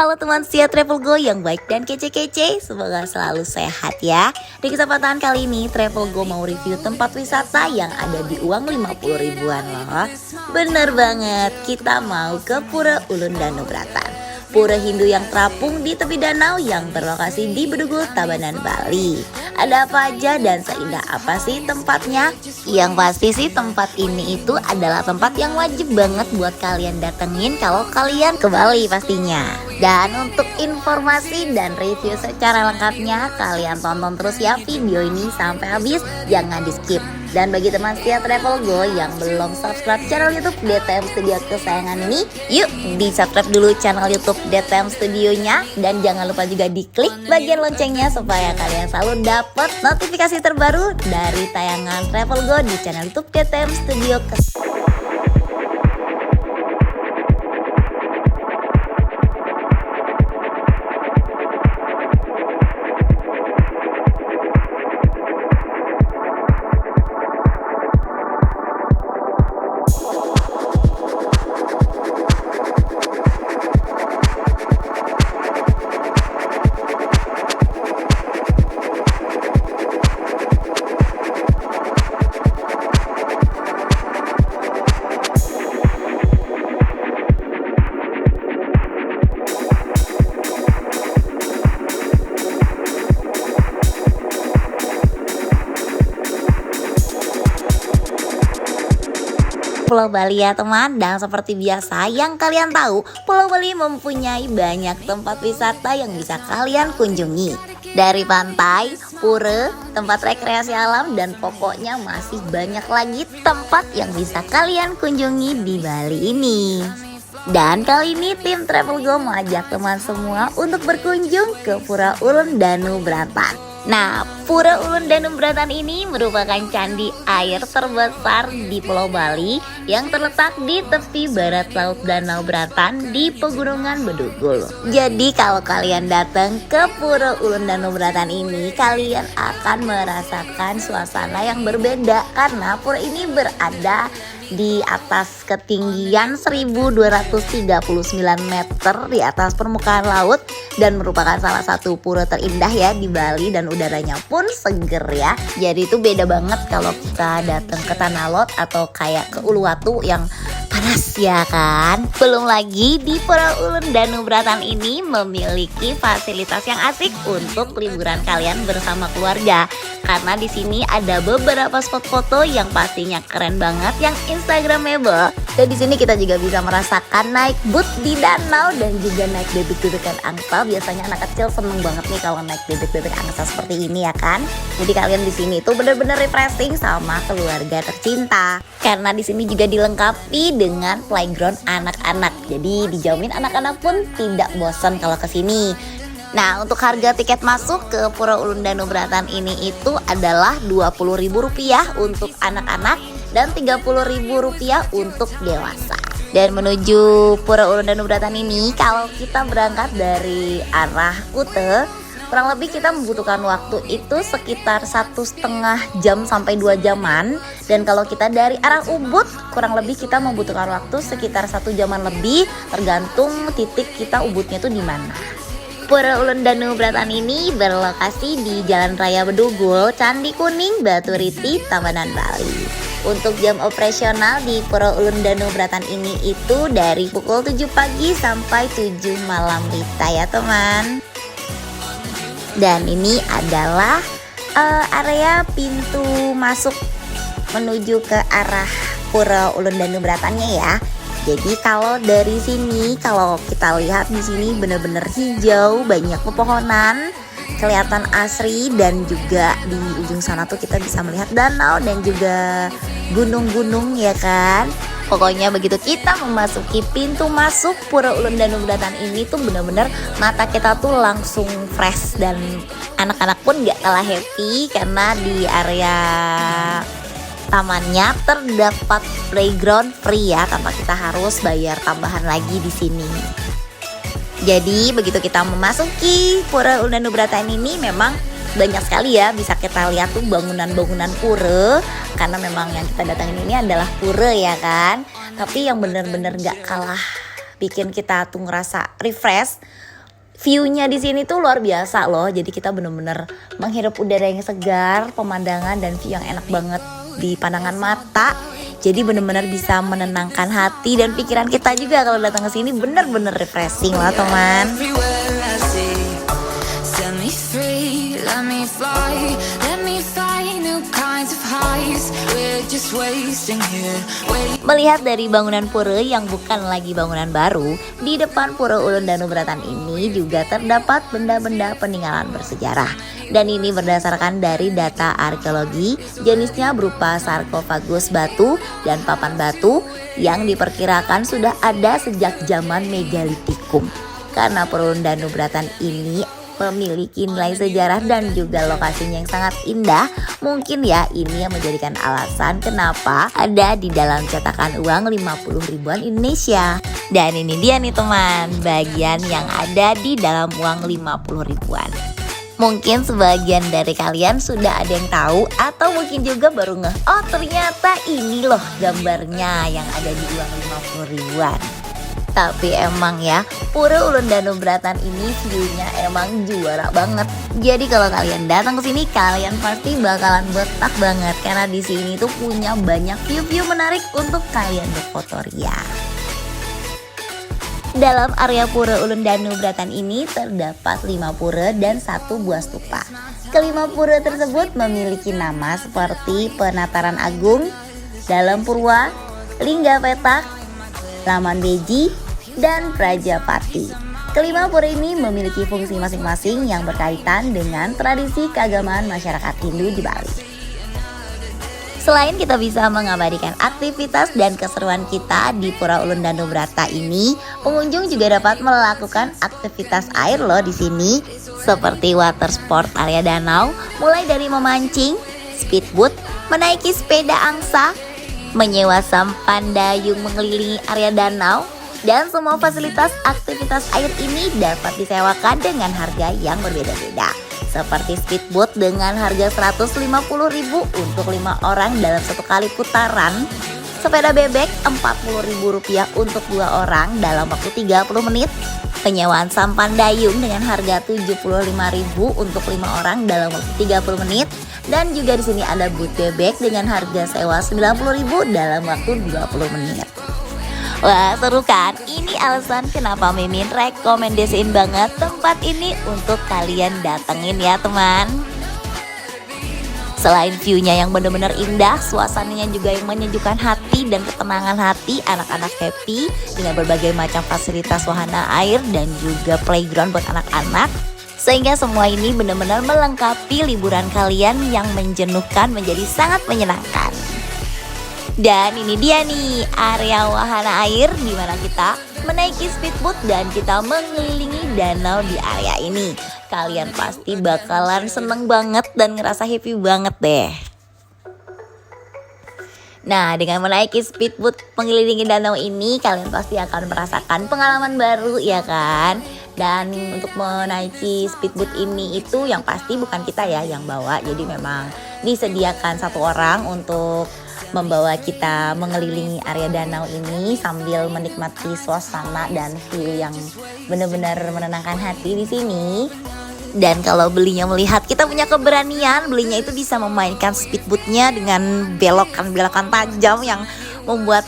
Halo teman setia Travel Go yang baik dan kece-kece, semoga selalu sehat ya. Di kesempatan kali ini Travel Go mau review tempat wisata yang ada di uang 50 ribuan loh. Bener banget, kita mau ke Pura Ulun Danau Bratan, pura Hindu yang terapung di tepi danau yang berlokasi di Bedugul, Tabanan, Bali. Ada apa aja dan seindah apa sih tempatnya? Yang pasti sih tempat ini itu adalah tempat yang wajib banget buat kalian datengin kalau kalian ke Bali pastinya. Dan untuk informasi dan review secara lengkapnya, kalian tonton terus ya video ini sampai habis, jangan di skip. Dan bagi teman setia Travel Go yang belum subscribe channel YouTube DTM Studio kesayangan ini, yuk di subscribe dulu channel YouTube DTM Studionya. Dan jangan lupa juga diklik bagian loncengnya supaya kalian selalu dapat notifikasi terbaru dari tayangan Travel Go di channel YouTube DTM Studio Pulau Bali ya teman. Dan seperti biasa yang kalian tahu, Pulau Bali mempunyai banyak tempat wisata yang bisa kalian kunjungi. Dari pantai, pura, tempat rekreasi alam, dan pokoknya masih banyak lagi tempat yang bisa kalian kunjungi di Bali ini. Dan kali ini tim Travel Go mengajak teman semua untuk berkunjung ke Pura Ulun Danau Bratan. Nah, Pura Ulun Danau Bratan ini merupakan candi air terbesar di Pulau Bali yang terletak di tepi barat laut Danau Bratan di Pegunungan Bedugul. Jadi kalau kalian datang ke Pura Ulun Danau Bratan ini, kalian akan merasakan suasana yang berbeda karena pura ini berada di atas ketinggian 1239 meter di atas permukaan laut dan merupakan salah satu pura terindah ya di Bali, dan udaranya pun seger ya. Jadi itu beda banget kalau kita datang ke Tanah Lot atau kayak ke Uluwatu yang panas ya kan. Belum lagi di Pura Ulun Danau Bratan ini memiliki fasilitas yang asik untuk liburan kalian bersama keluarga. Karena di sini ada beberapa spot foto yang pastinya keren banget, yang instagramable. Dan di sini kita juga bisa merasakan naik boot di danau dan juga naik bebek-bebekan angsa. Biasanya anak kecil seneng banget nih kalau naik bebek-bebek angsa seperti ini ya kan. Jadi kalian di sini tuh bener-bener refreshing sama keluarga tercinta. Karena di sini juga dilengkapi dengan playground anak-anak. Jadi dijamin anak-anak pun tidak bosan kalau ke sini. Nah, untuk harga tiket masuk ke Pura Ulun Danau Bratan ini itu adalah Rp20.000 untuk anak-anak dan Rp30.000 untuk dewasa. Dan menuju Pura Ulun Danau Bratan ini, kalau kita berangkat dari arah Kute, kurang lebih kita membutuhkan waktu itu sekitar 1,5 jam sampai 2 jaman. Dan kalau kita dari arah Ubud, kurang lebih kita membutuhkan waktu sekitar 1 jaman lebih, tergantung titik kita Ubudnya itu di mana. Pura Ulun Danau Bratan ini berlokasi di Jalan Raya Bedugul, Candi Kuning, Batu Riti, Tabanan, Bali. Untuk jam operasional di Pura Ulun Danau Bratan ini itu dari pukul 7 pagi sampai 7 malam Wita ya teman. Dan ini adalah area pintu masuk menuju ke arah Pura Ulun Danau Bratannya ya. Jadi kalau dari sini, kalau kita lihat di sini benar-benar hijau, banyak pepohonan, kelihatan asri, dan juga di ujung sana tuh kita bisa melihat danau dan juga gunung-gunung ya kan. Pokoknya begitu kita memasuki pintu masuk Pura Ulun Danau Bratan ini tuh benar-benar mata kita tuh langsung fresh, dan anak-anak pun gak kalah happy karena di area tamannya terdapat playground free ya, tanpa kita harus bayar tambahan lagi di sini. Jadi begitu kita memasuki Pura Ulun Danau Bratan ini memang banyak sekali ya bisa kita lihat tuh bangunan-bangunan pura, karena memang yang kita datangin ini adalah pura ya kan. Tapi yang bener-bener gak kalah bikin kita tuh ngerasa refresh, View-nya di sini tuh luar biasa loh. Jadi kita bener-bener menghirup udara yang segar, pemandangan dan view yang enak banget di pandangan mata. Jadi bener-bener bisa menenangkan hati dan pikiran kita juga kalau datang ke sini, bener-bener refreshing lah teman. Melihat dari bangunan pura yang bukan lagi bangunan baru, di depan Pura Ulun Danubratan ini juga terdapat benda-benda peninggalan bersejarah. Dan ini berdasarkan dari data arkeologi, jenisnya berupa sarkofagus batu dan papan batu yang diperkirakan sudah ada sejak zaman megalitikum. Karena Pura Ulun Danubratan ini memiliki nilai sejarah dan juga lokasinya yang sangat indah, mungkin ya ini yang menjadikan alasan kenapa ada di dalam cetakan uang 50 ribuan Indonesia. Dan ini dia nih teman, bagian yang ada di dalam uang 50 ribuan. Mungkin sebagian dari kalian sudah ada yang tahu atau mungkin juga baru ngeh, oh ternyata ini loh gambarnya yang ada di uang 50 ribuan. Tapi emang ya, Pura Ulun Danubratan ini view-nya emang juara banget. Jadi kalau kalian datang ke sini, kalian pasti bakalan betah banget karena di sini tuh punya banyak view-view menarik untuk kalian berfoto ria. Dalam area Pura Ulun Danubratan ini terdapat 5 pura dan 1 buah stupa. Kelima pura tersebut memiliki nama seperti Penataran Agung, Dalam Purwa, Lingga Petak, Laman Beji, dan Prajapati. Kelima pura ini memiliki fungsi masing-masing yang berkaitan dengan tradisi keagamaan masyarakat Hindu di Bali. Selain kita bisa mengabadikan aktivitas dan keseruan kita di Pura Ulun Danubrata ini, pengunjung juga dapat melakukan aktivitas air loh di sini, seperti water sport area danau, mulai dari memancing, speedboat, menaiki sepeda angsa, menyewa sampan dayung mengelilingi area danau, dan semua fasilitas aktivitas air ini dapat disewakan dengan harga yang berbeda-beda. Seperti speedboat dengan harga 150.000 untuk 5 orang dalam 1 kali putaran, sepeda bebek Rp40.000 untuk 2 orang dalam waktu 30 menit, penyewaan sampan dayung dengan harga Rp75.000 untuk 5 orang dalam waktu 30 menit, dan juga di sini ada boot bebek dengan harga sewa Rp90.000 dalam waktu 20 menit. Wah seru kan? Ini alasan kenapa Mimin rekomendasiin banget tempat ini untuk kalian datengin ya teman. Selain view-nya yang benar-benar indah, suasananya juga yang menyejukkan hati dan ketenangan hati, anak-anak happy dengan berbagai macam fasilitas wahana air dan juga playground buat anak-anak. Sehingga semua ini benar-benar melengkapi liburan kalian yang menjenuhkan menjadi sangat menyenangkan. Dan ini dia nih area wahana air di mana kita menaiki speedboat dan kita mengelilingi danau di area ini. Kalian pasti bakalan seneng banget dan ngerasa happy banget deh. Nah, dengan menaiki speedboat mengelilingi danau ini, kalian pasti akan merasakan pengalaman baru ya kan? Dan untuk menaiki speedboat ini itu yang pasti bukan kita ya yang bawa. Jadi memang disediakan 1 orang untuk membawa kita mengelilingi area danau ini sambil menikmati suasana dan view yang benar-benar menenangkan hati di sini. Dan kalau belinya melihat kita punya keberanian, belinya itu bisa memainkan speedboatnya dengan belokan-belokan tajam yang membuat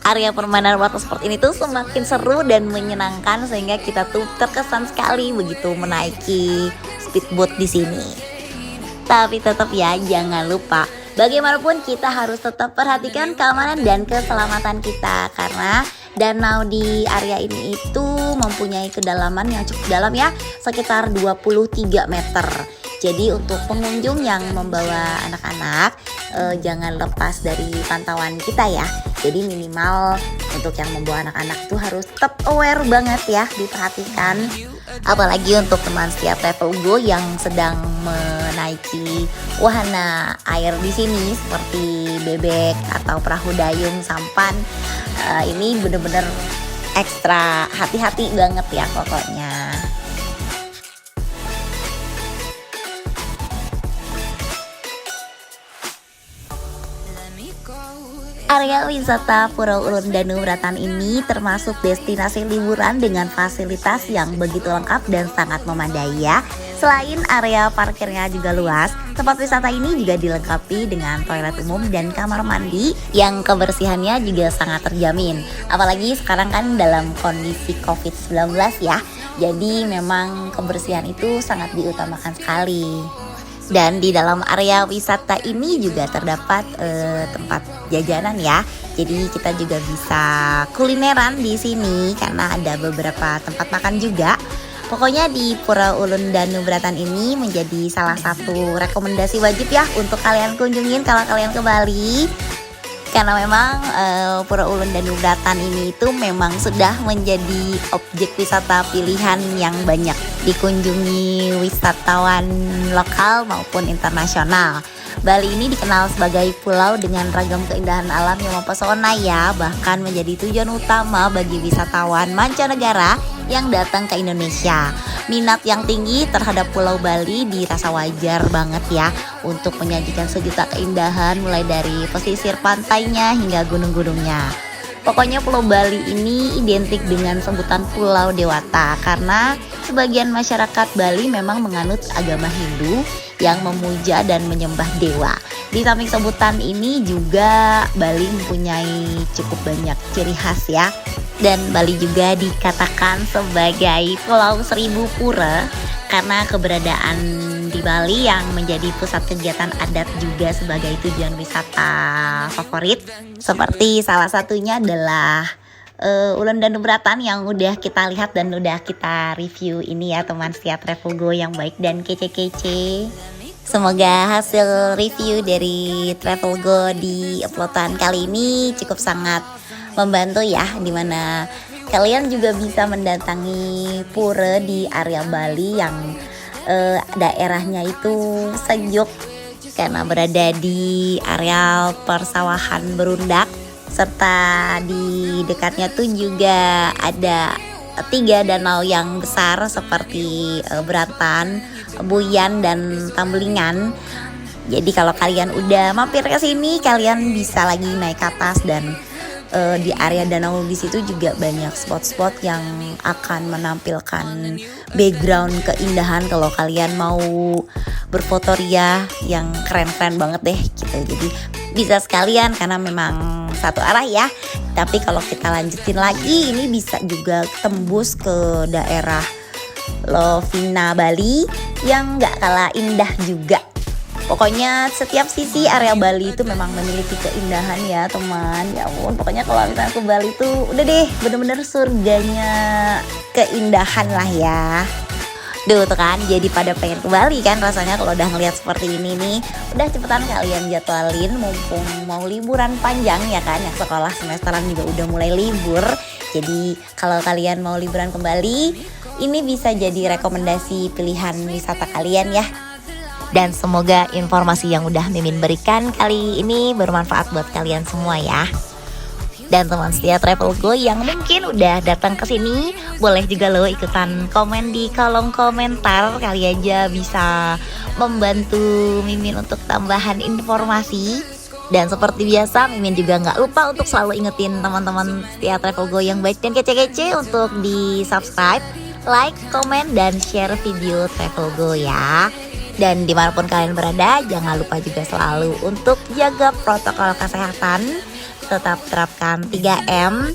area permainan water sport ini tuh semakin seru dan menyenangkan, sehingga kita tuh terkesan sekali begitu menaiki speedboat di sini. Tapi tetap ya jangan lupa, bagaimanapun kita harus tetap perhatikan keamanan dan keselamatan kita, karena danau di area ini itu mempunyai kedalaman yang cukup dalam ya, sekitar 23 meter. Jadi untuk pengunjung yang membawa anak-anak jangan lepas dari pantauan kita ya. Jadi minimal untuk yang membawa anak-anak itu harus tetap aware banget ya, diperhatikan. Apalagi untuk teman setiap travel go yang sedang menaiki wahana air di sini seperti bebek atau perahu dayung sampan, ini bener-bener ekstra hati-hati banget ya pokoknya. Area wisata Pulau Ulun Danu Bratan ini termasuk destinasi liburan dengan fasilitas yang begitu lengkap dan sangat memadai ya. Selain area parkirnya juga luas, tempat wisata ini juga dilengkapi dengan toilet umum dan kamar mandi yang kebersihannya juga sangat terjamin. Apalagi sekarang kan dalam kondisi COVID-19 ya, jadi memang kebersihan itu sangat diutamakan sekali. Dan di dalam area wisata ini juga terdapat tempat jajanan ya. Jadi kita juga bisa kulineran di sini karena ada beberapa tempat makan juga. Pokoknya di Pura Ulun Danu Bratan ini menjadi salah satu rekomendasi wajib ya untuk kalian kunjungin kalau kalian ke Bali. Karena memang Pura Ulun Danu Bratan ini itu memang sudah menjadi objek wisata pilihan yang banyak dikunjungi wisatawan lokal maupun internasional. Bali ini dikenal sebagai pulau dengan ragam keindahan alam yang mempesona ya, bahkan menjadi tujuan utama bagi wisatawan mancanegara yang datang ke Indonesia. Minat yang tinggi terhadap Pulau Bali dirasa wajar banget ya untuk menyajikan sejuta keindahan mulai dari pesisir pantainya hingga gunung-gunungnya. Pokoknya Pulau Bali ini identik dengan sebutan Pulau Dewata karena sebagian masyarakat Bali memang menganut agama Hindu yang memuja dan menyembah dewa. Di samping sebutan ini juga Bali mempunyai cukup banyak ciri khas ya. Dan Bali juga dikatakan sebagai Pulau Seribu Pura karena keberadaan di Bali yang menjadi pusat kegiatan adat juga sebagai tujuan wisata favorit. Seperti salah satunya adalah Ulun Danu Bratan yang udah kita lihat dan udah kita review ini ya teman setia Travel Go yang baik dan kece-kece. Semoga hasil review dari Travel Go di uploadan kali ini cukup sangat membantu ya, dimana kalian juga bisa mendatangi pura di area Bali yang daerahnya itu sejuk karena berada di area persawahan berundak, serta di dekatnya tuh juga ada 3 danau yang besar seperti Beratan, Buyan, dan Tambelingan. Jadi kalau kalian udah mampir ke sini, kalian bisa lagi naik ke atas dan di area danau di situ juga banyak spot-spot yang akan menampilkan background keindahan kalau kalian mau berfoto ria yang keren-keren banget deh gitu. Jadi bisa sekalian karena memang satu arah ya. Tapi kalau kita lanjutin lagi ini bisa juga tembus ke daerah Lovina Bali yang gak kalah indah juga. Pokoknya setiap sisi area Bali itu memang memiliki keindahan ya teman. Ya ampun, pokoknya kalau misalnya ke Bali tuh udah deh bener-bener surganya keindahan lah ya. Duh tuh kan jadi pada pengen ke Bali kan rasanya kalau udah ngeliat seperti ini nih. Udah cepetan kalian jadwalin mumpung mau liburan panjang ya kan. Yang sekolah semesteran juga udah mulai libur. Jadi kalau kalian mau liburan ke Bali, ini bisa jadi rekomendasi pilihan wisata kalian ya. Dan semoga informasi yang udah Mimin berikan kali ini bermanfaat buat kalian semua ya. Dan teman setia Travel Go yang mungkin udah datang ke sini, boleh juga lo ikutan komen di kolom komentar. Kali aja bisa membantu Mimin untuk tambahan informasi. Dan seperti biasa Mimin juga gak lupa untuk selalu ingetin teman-teman setia Travel Go yang baik dan kece-kece untuk di subscribe, like, komen, dan share video Travel Go ya. Dan dimanapun kalian berada, jangan lupa juga selalu untuk jaga protokol kesehatan. Tetap terapkan 3M.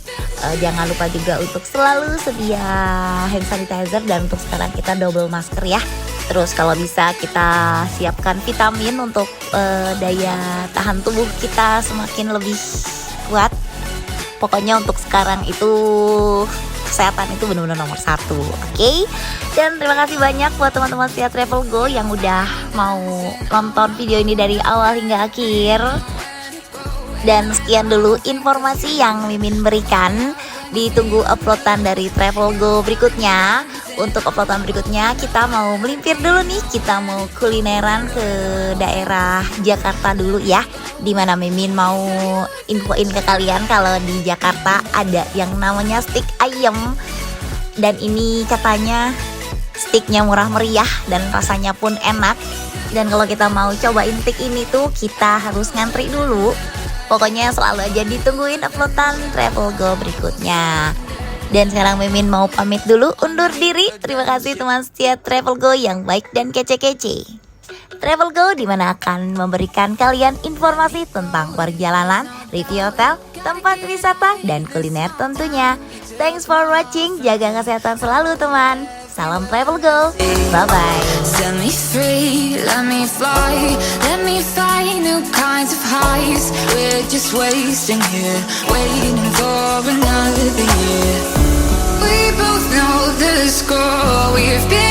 Jangan lupa juga untuk selalu sedia hand sanitizer. Dan untuk sekarang kita double masker ya. Terus kalau bisa kita siapkan vitamin untuk daya tahan tubuh kita semakin lebih kuat. Pokoknya untuk sekarang itu kesehatan itu benar-benar nomor 1, oke? Dan terima kasih banyak buat teman-teman setia Travel Go yang udah mau nonton video ini dari awal hingga akhir. Dan sekian dulu informasi yang Mimin berikan. Ditunggu uploadan dari Travel Go berikutnya. Untuk uploadan berikutnya kita mau melimpir dulu nih. Kita mau kulineran ke daerah Jakarta dulu ya. Dimana Mimin mau infoin ke kalian kalau di Jakarta ada yang namanya steak ayam. Dan ini katanya steaknya murah meriah dan rasanya pun enak. Dan kalau kita mau cobain steak ini tuh kita harus ngantri dulu. Pokoknya selalu aja ditungguin uploadan Travel Go berikutnya. Dan sekarang Mimin mau pamit dulu, undur diri. Terima kasih teman setia Travel Go yang baik dan kece-kece. Travel Go dimana akan memberikan kalian informasi tentang perjalanan, review hotel, tempat wisata, dan kuliner tentunya. Thanks for watching, jaga kesehatan selalu teman. Salam Travel Go, bye-bye. Set me free, let me fly, let me find new kinds of highs. We're just wasting here, waiting for another year. We both know the score, we've been